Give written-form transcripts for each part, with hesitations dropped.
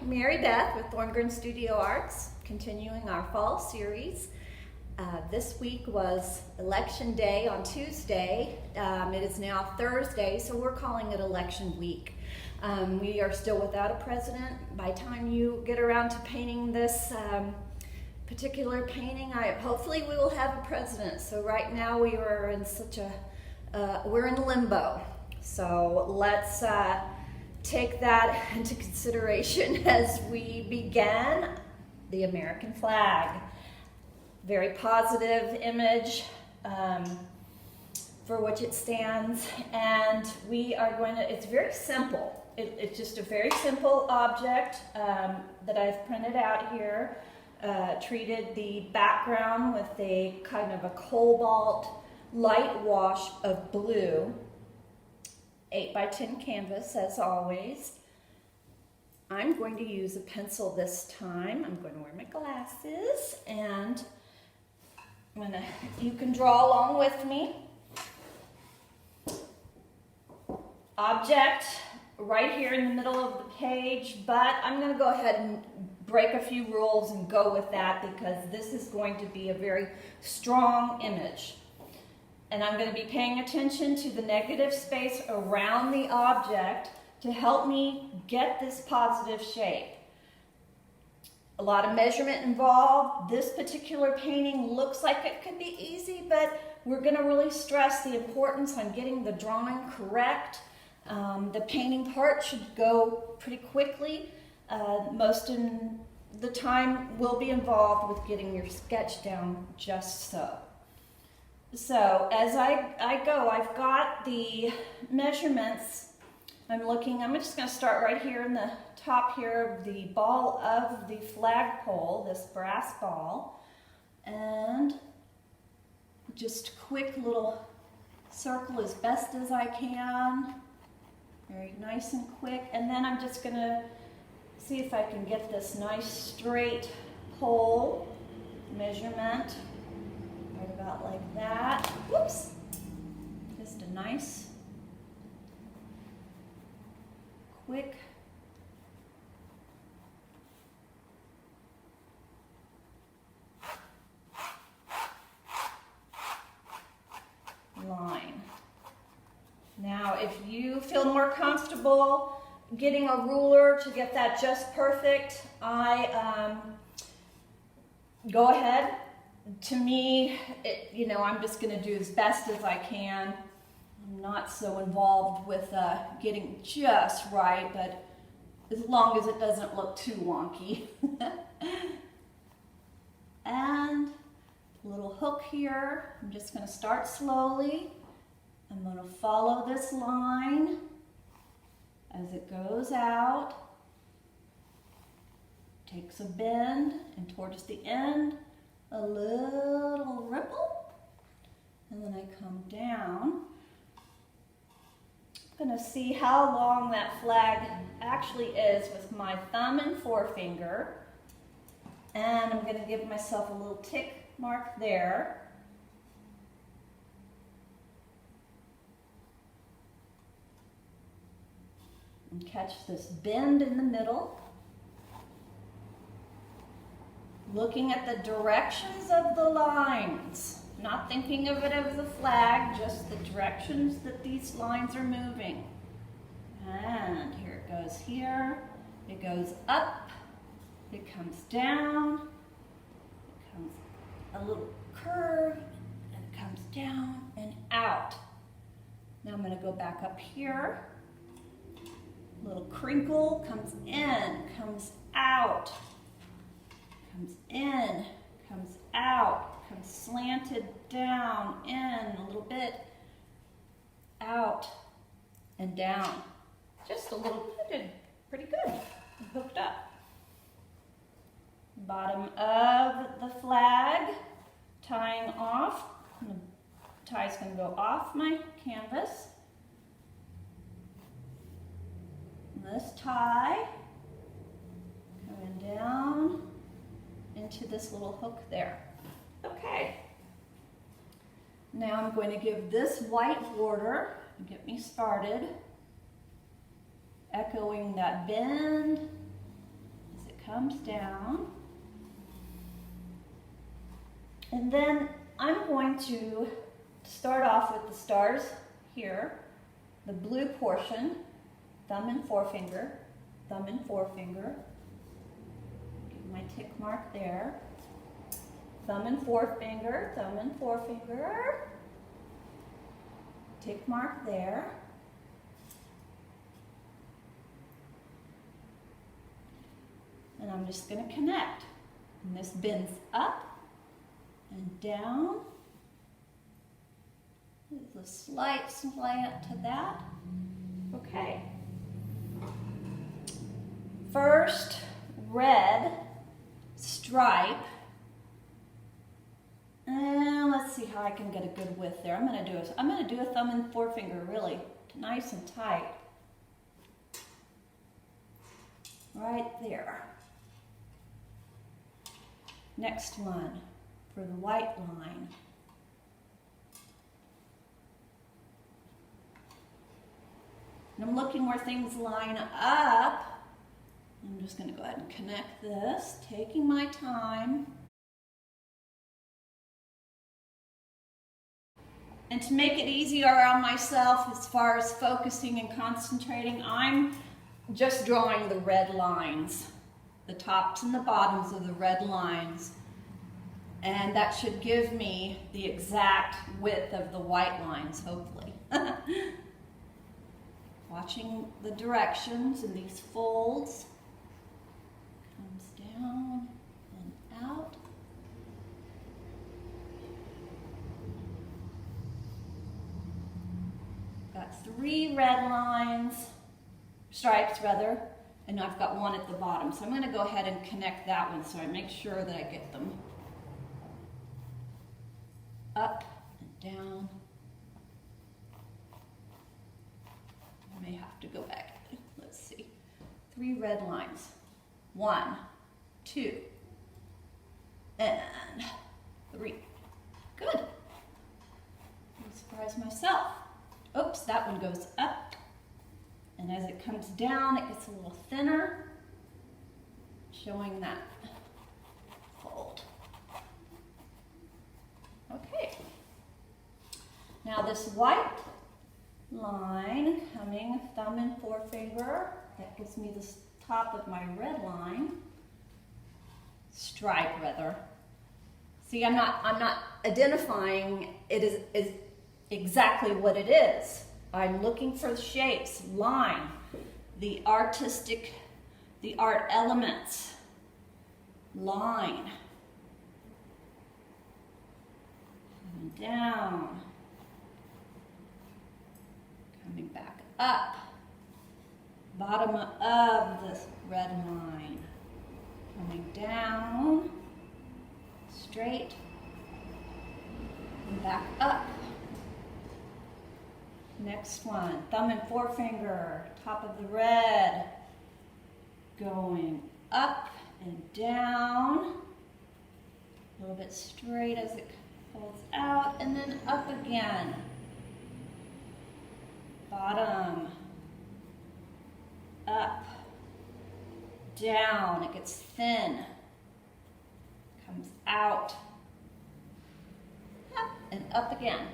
Mary Beth with Thorngren Studio Arts, continuing our fall series. This week was Election Day on Tuesday. It is now Thursday, so we're calling it Election Week. We are still without a president. By the time you get around to painting this particular painting, hopefully we will have a president. So right now we are in we're in limbo. So let's take that into consideration as we begin the American flag. Very positive image for which it stands, and we are going to, it's very simple. It's just a very simple object that I've printed out here. Treated the background with a kind of a cobalt light wash of blue. 8x10 canvas as always. I'm going to use a pencil this time. I'm going to wear my glasses and you can draw along with me. Object right here in the middle of the page, but I'm going to go ahead and break a few rules and go with that because this is going to be a very strong image. And I'm going to be paying attention to the negative space around the object to help me get this positive shape. A lot of measurement involved. This particular painting looks like it could be easy, but we're going to really stress the importance on getting the drawing correct. The painting part should go pretty quickly. Most of the time will be involved with getting your sketch down just so. So as I go, I've got the measurements. I'm just going to start right here in the top here of the ball of the flagpole, this brass ball, and just quick little circle as best as I can. Very nice and quick. And then I'm just going to see if I can get this nice straight pole measurement. Right about like that. Whoops. Just a nice, quick line. Now, if you feel more comfortable getting a ruler to get that just perfect, go ahead. To me, I'm just going to do as best as I can. I'm not so involved with getting just right, but as long as it doesn't look too wonky. And a little hook here. I'm just going to start slowly. I'm going to follow this line as it goes out. Takes a bend, and towards the end, a little ripple, and then I come down. I'm going to see how long that flag actually is with my thumb and forefinger, and I'm going to give myself a little tick mark there. And catch this bend in the middle. Looking at the directions of the lines, not thinking of it as the flag, just the directions that these lines are moving. And here it goes here, it goes up, it comes down, it comes a little curve, and it comes down and out. Now I'm going to go back up here, little crinkle, comes in, comes out. Comes in, comes out, comes slanted down, in a little bit, out, and down. Just a little bit, pretty good, hooked up. Bottom of the flag, tying off. The tie's going to go off my canvas. And this tie, coming down into this little hook there. Okay. Now I'm going to give this white border and get me started, echoing that bend comes down. And then I'm going to start off with the stars here, the blue portion, thumb and forefinger, thumb and forefinger. Give my tick mark there. Thumb and forefinger, thumb and forefinger. Tick mark there. And I'm just going to connect. And this bends up and down. There's a slight slant to that. Okay. First red stripe. And let's see how I can get a good width there. I'm going to do a thumb and forefinger really nice and tight. Right there. Next one for the white line. And I'm looking where things line up. I'm just going to go ahead and connect this, taking my time. And to make it easier on myself as far as focusing and concentrating, I'm just drawing the red lines, the tops and the bottoms of the red lines. And that should give me the exact width of the white lines, hopefully. Watching the directions in these folds. Comes down and out. Got 3 red lines, stripes rather, and I've got one at the bottom. So I'm going to go ahead and connect that one so I make sure that I get them up and down. I may have to go back. Let's see. 3 red lines. 1, 2, and 3. Good. I'm surprised myself. Oops, that one goes up. And as it comes down, it gets a little thinner, showing that fold. Okay. Now this white line coming, thumb and forefinger, that gives me the top of my red line, stripe rather. See, I'm not identifying it as exactly what it is. I'm looking for shapes, line, the art elements, line, and down, coming back up, bottom of this red line, coming down, straight, and back up. Next one, thumb and forefinger, top of the red, going up and down, a little bit straight as it folds out, and then up again. Bottom, up, down, it gets thin, comes out, up, and up again.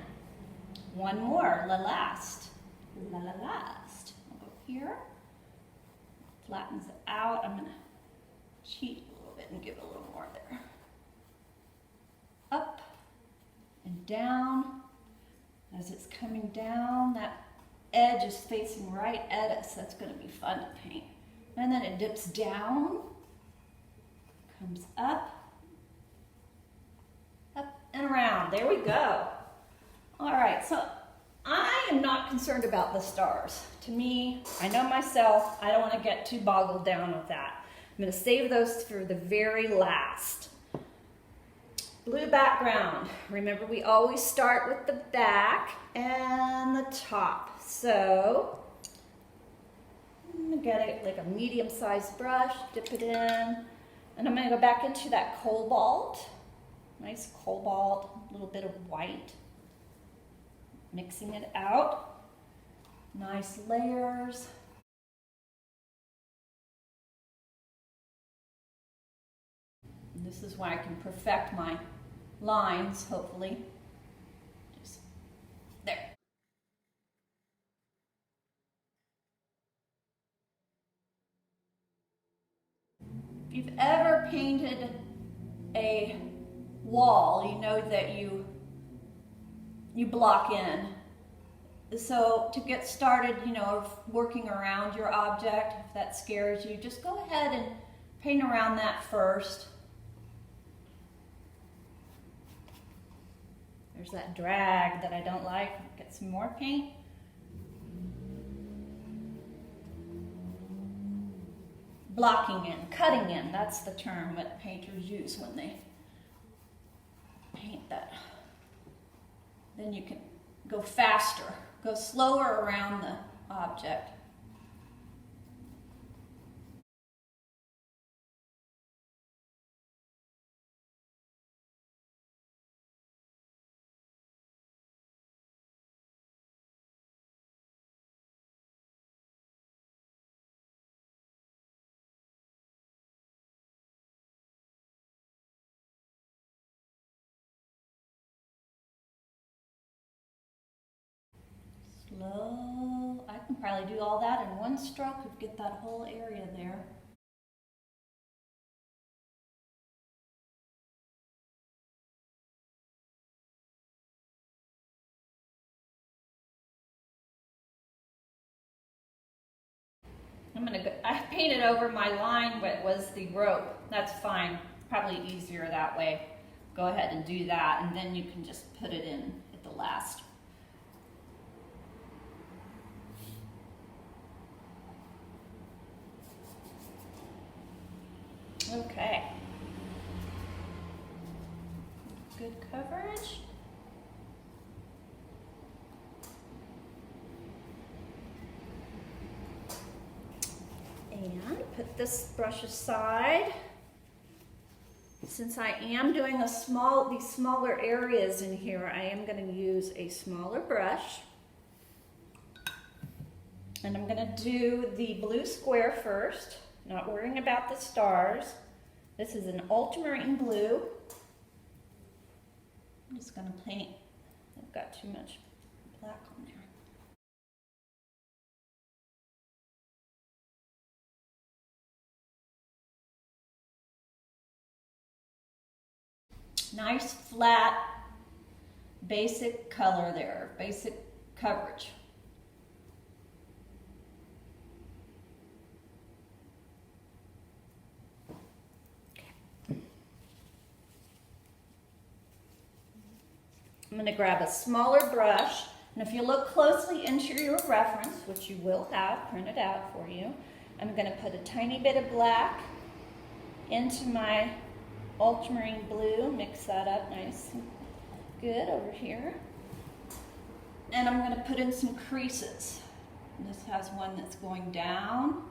One more, la last. I'll go here, flattens it out. I'm gonna cheat a little bit and give it a little more there. Up and down. As it's coming down, that edge is facing right at us. That's gonna be fun to paint. And then it dips down, comes up and around. There we go. All right, so I am not concerned about the stars. To me, I know myself, I don't want to get too boggled down with that. I'm going to save those for the very last. Blue background. Remember, we always start with the back and the top. So I'm going to get it like a medium-sized brush, dip it in, and I'm going to go back into that cobalt. Nice cobalt, a little bit of white. Mixing it out, nice layers. This is why I can perfect my lines, hopefully. Just there. If you've ever painted a wall, you know that you block in. So to get started, you know, of working around your object, if that scares you, just go ahead and paint around that first. There's that drag that I don't like. Get some more paint. Blocking in, cutting in, that's the term that painters use when they paint that. Then you can go faster, go slower around the object. Slow. I can probably do all that in one stroke and get that whole area there. I painted over my line what was the rope. That's fine. Probably easier that way. Go ahead and do that, and then you can just put it in at the last. Okay. Good coverage. And put this brush aside. Since I am doing these smaller areas in here, I am going to use a smaller brush. And I'm going to do the blue square first, not worrying about the stars. This is an ultramarine blue. I'm just going to paint. I've got too much black on there. Nice flat basic color there, basic coverage. I'm going to grab a smaller brush, and if you look closely into your reference, which you will have printed out for you, I'm going to put a tiny bit of black into my ultramarine blue, mix that up nice and good over here. And I'm going to put in some creases. This has one that's going down.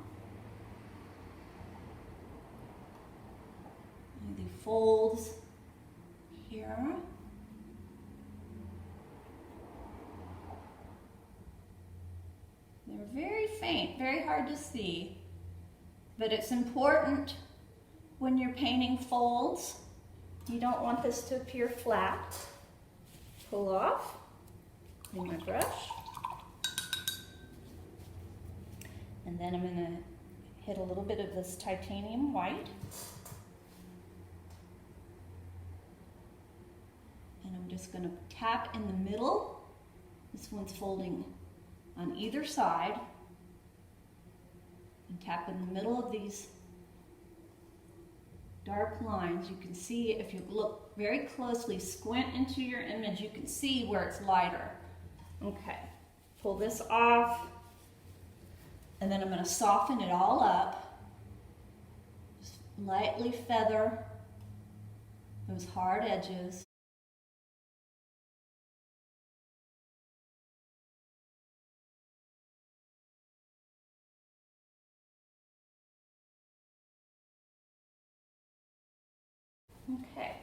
And the folds here. They're very faint, very hard to see, but it's important when you're painting folds. You don't want this to appear flat. Pull off in my brush. And then I'm going to hit a little bit of this titanium white. And I'm just going to tap in the middle. This one's folding on either side. And tap in the middle of these dark lines. You can see, if you look very closely, squint into your image, you can see where it's lighter. Okay, pull this off, and then I'm going to soften it all up. Just lightly feather those hard edges. Okay.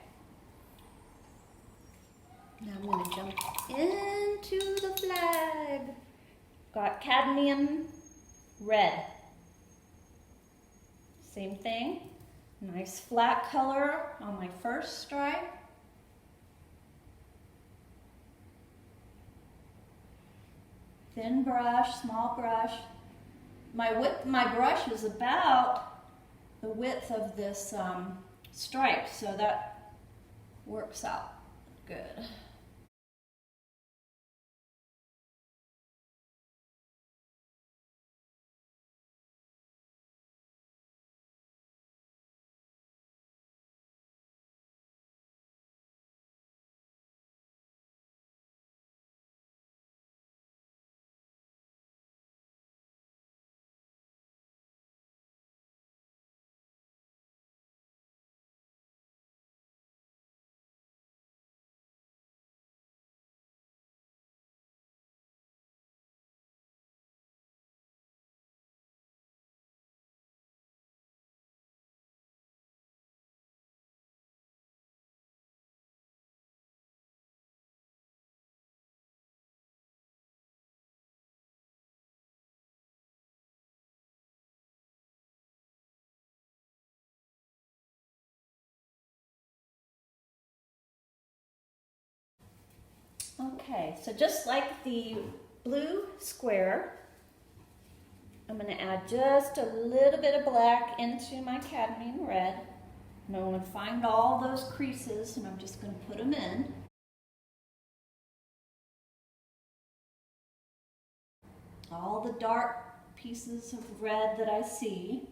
Now I'm going to jump into the flag. Got cadmium red. Same thing. Nice flat color on my first stripe. Thin brush, small brush. My brush is about the width of this stripe, so that works out good. Okay, so just like the blue square, I'm going to add just a little bit of black into my cadmium red. And I'm going to find all those creases and I'm just going to put them in. All the dark pieces of red that I see.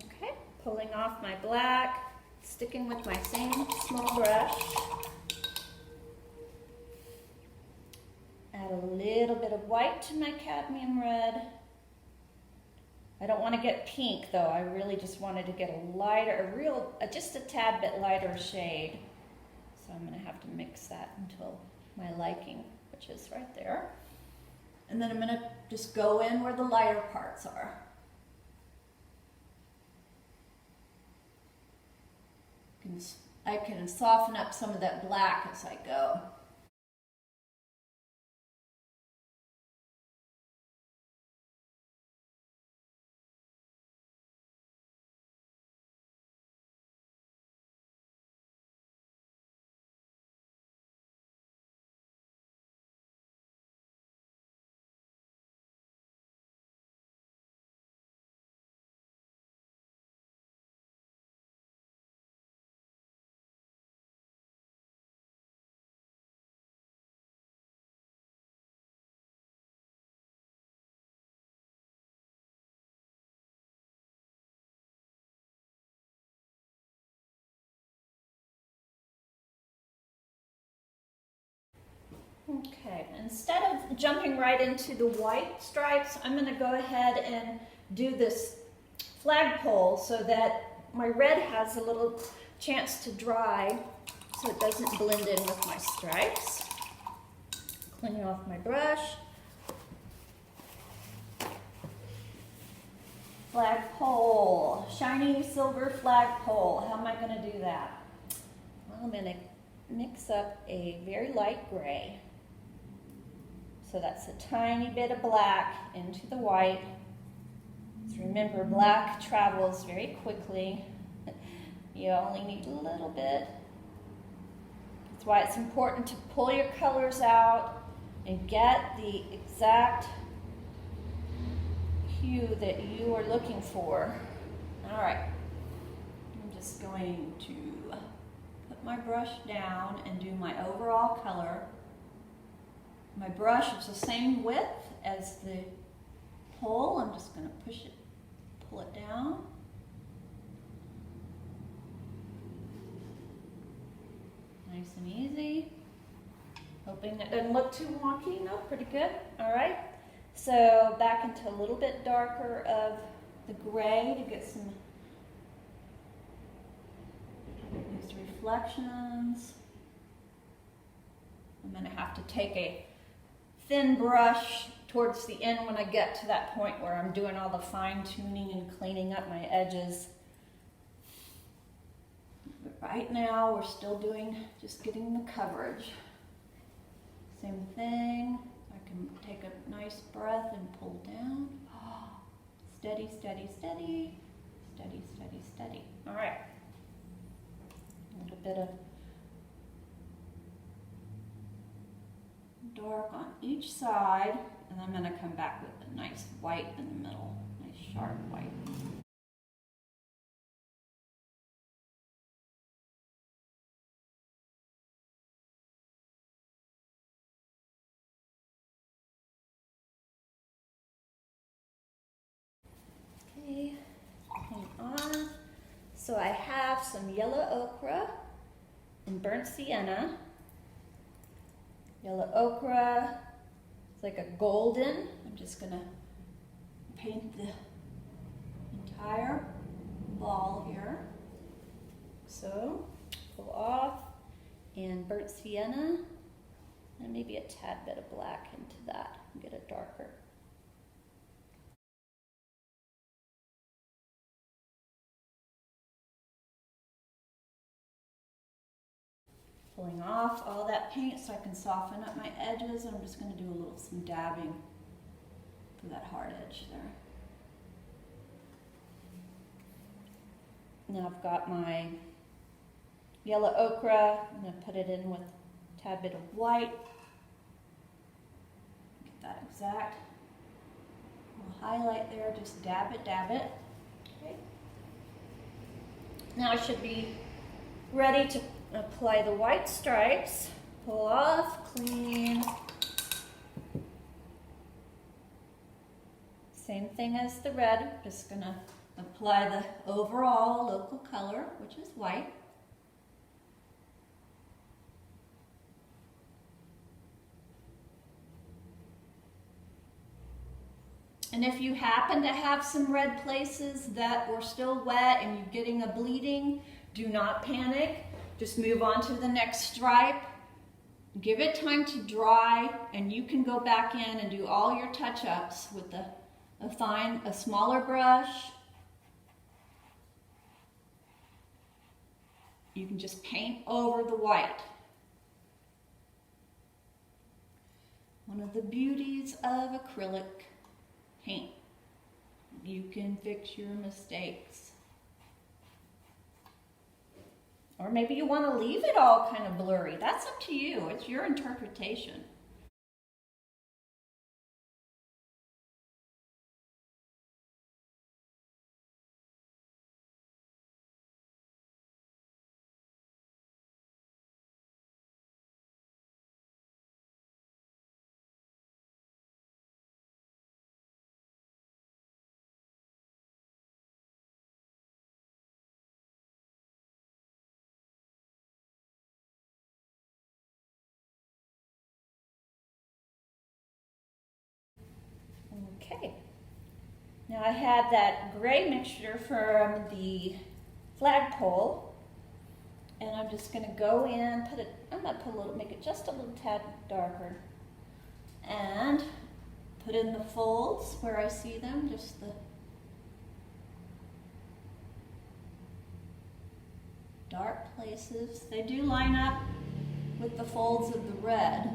Okay, pulling off my black, sticking with my same small brush. Add a little bit of white to my cadmium red. I don't want to get pink though, I really just wanted to get a lighter, just a tad bit lighter shade. So I'm going to have to mix that until my liking, which is right there. And then I'm going to just go in where the lighter parts are. I can soften up some of that black as I go. Okay, instead of jumping right into the white stripes, I'm going to go ahead and do this flagpole so that my red has a little chance to dry so it doesn't blend in with my stripes. Cleaning off my brush. Flagpole, shiny silver flagpole. How am I going to do that? Well, I'm going to mix up a very light gray. So that's a tiny bit of black into the white. So remember, black travels very quickly. You only need a little bit. That's why it's important to pull your colors out and get the exact hue that you are looking for. All right, I'm just going to put my brush down and do my overall color. My brush is the same width as the pole. I'm just going to pull it down. Nice and easy. Hoping it doesn't look too wonky. No, pretty good. All right. So back into a little bit darker of the gray to get some nice reflections. I'm going to have to take a thin brush towards the end when I get to that point where I'm doing all the fine tuning and cleaning up my edges. But right now we're still doing just getting the coverage. Same thing. I can take a nice breath and pull down. Steady, steady, steady. Steady, steady, steady. All right. A little bit of dark on each side, and I'm going to come back with a nice white in the middle, nice sharp white. Okay, hang on. So I have some yellow ochre and burnt sienna. Yellow ochre, it's like a golden. I'm just gonna paint the entire ball here. So, pull off, and burnt sienna, and maybe a tad bit of black into that and get it darker. Pulling off all that paint so I can soften up my edges. I'm just going to do some dabbing for that hard edge there. Now I've got my yellow ochre. I'm going to put it in with a tad bit of white. Get that exact. I'll highlight there, just dab it, dab it. Okay. Now I should be ready to apply the white stripes. Pull off, clean. Same thing as the red. Just gonna apply the overall local color, which is white. And if you happen to have some red places that were still wet and you're getting a bleeding, do not panic. Just move on to the next stripe. Give it time to dry, and you can go back in and do all your touch-ups with a smaller brush. You can just paint over the white. One of the beauties of acrylic paint. You can fix your mistakes. Or maybe you want to leave it all kind of blurry. That's up to you. It's your interpretation. Okay. Now I have that gray mixture from the flagpole, and I'm just going to go in, make it just a little tad darker, and put in the folds where I see them, just the dark places. They do line up with the folds of the red.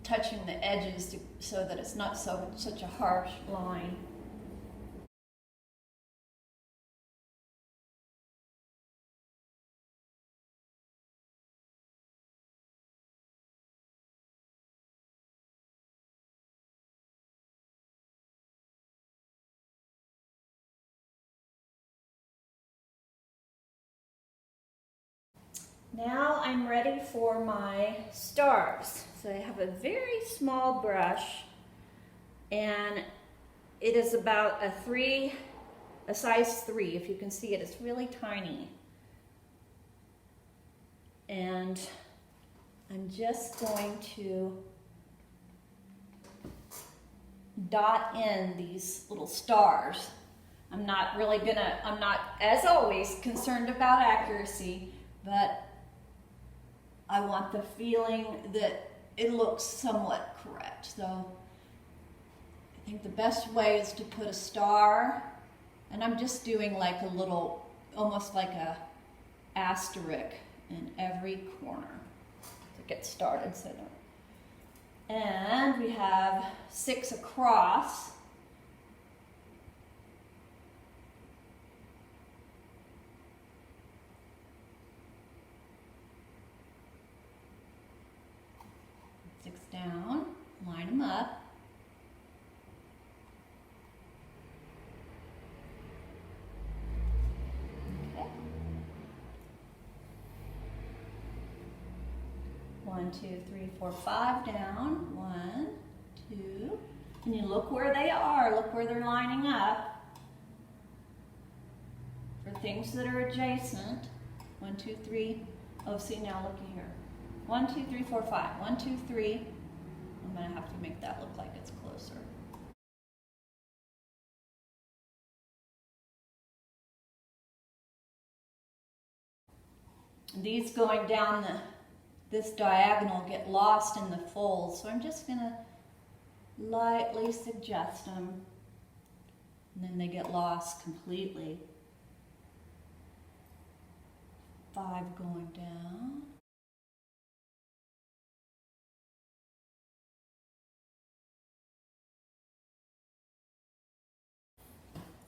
Touching the edges so that it's not such a harsh line. Now I'm ready for my stars. So I have a very small brush, and it is about a size 3. If you can see it, it's really tiny. And I'm just going to dot in these little stars. I'm not, as always, concerned about accuracy, but I want the feeling that it looks somewhat correct. So I think the best way is to put a star, and I'm just doing like a little, almost like a asterisk in every corner to get started. And we have 6 across. Down, line them up. Okay. 1, 2, 3, 4, 5 down. 1, 2. And you look where they are. Look where they're lining up. For things that are adjacent. 1, 2, 3. Oh, see, now look here. 1, 2, 3, 4, 5. 1, 2, 3. I'm going to have to make that look like it's closer. These going down this diagonal get lost in the folds, so I'm just going to lightly suggest them, and then they get lost completely. 5 going down.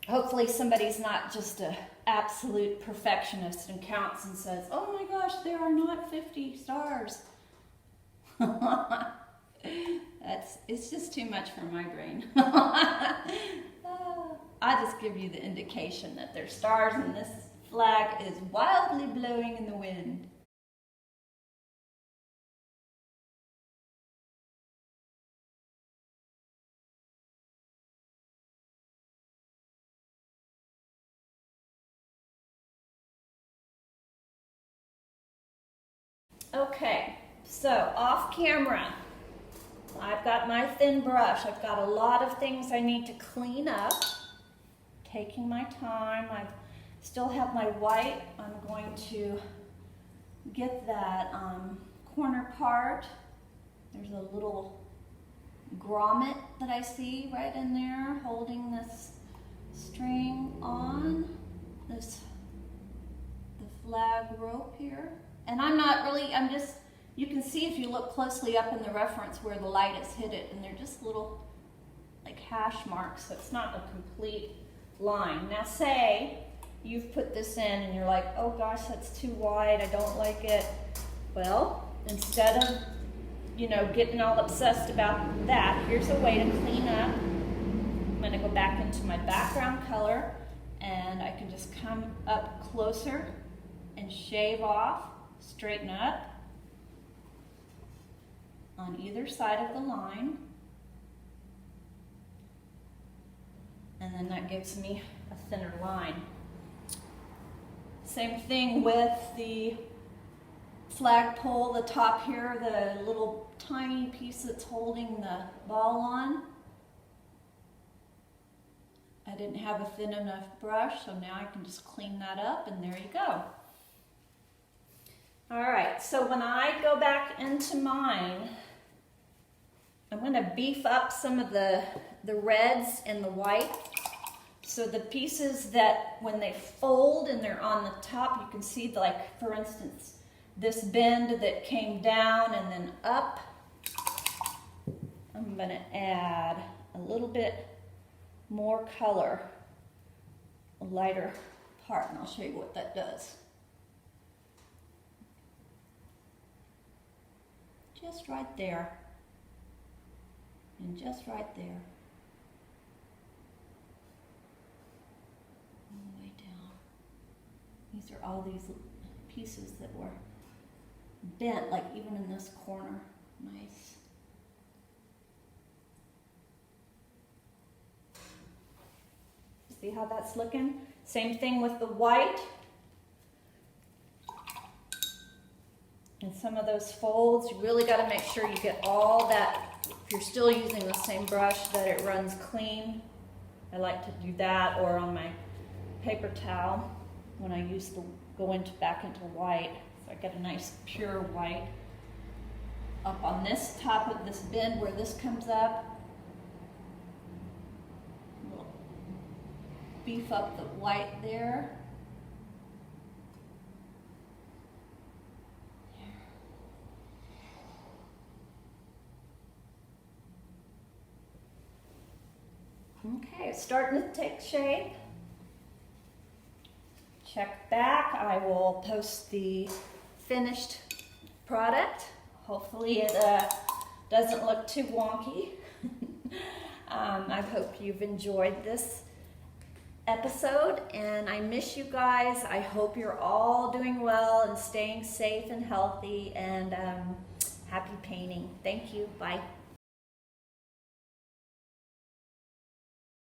Hopefully somebody's not just an absolute perfectionist and counts and says, oh my gosh, there are not 50 stars. It's just too much for my brain. I just give you the indication that there's stars and this flag is wildly blowing in the wind. Okay, so off camera, I've got my thin brush. I've got a lot of things I need to clean up. Taking my time. I still have my white. I'm going to get that corner part. There's a little grommet that I see right in there holding this string on the flag rope here. And I'm just, you can see if you look closely up in the reference where the light has hit it, and they're just little like hash marks, so it's not a complete line. Now say you've put this in and you're like, oh gosh, that's too wide, I don't like it. Well, instead of, getting all obsessed about that, here's a way to clean up. I'm going to go back into my background color, and I can just come up closer and shave off, straighten up on either side of the line. And then that gives me a thinner line. Same thing with the flagpole, the top here, the little tiny piece that's holding the ball on. I didn't have a thin enough brush, so now I can just clean that up, and there you go. All right, so when I go back into mine, I'm going to beef up some of the reds and the white. So the pieces that when they fold and they're on the top, you can see, like, for instance, this bend that came down and then up. I'm going to add a little bit more color, a lighter part, and I'll show you what that does. Just right there, and just right there. All the way down. These are all these pieces that were bent, like even in this corner. Nice. See how that's looking? Same thing with the white. And some of those folds, you really got to make sure you get all that, if you're still using the same brush, that it runs clean. I like to do that, or on my paper towel when I go back into white. So I get a nice pure white. Up on this top of this bend where this comes up, beef up the white there. Okay, it's starting to take shape. Check back. I will post the finished product. Hopefully it doesn't look too wonky. I hope you've enjoyed this episode, and I miss you guys. I hope you're all doing well and staying safe and healthy, and happy painting. Thank you. Bye.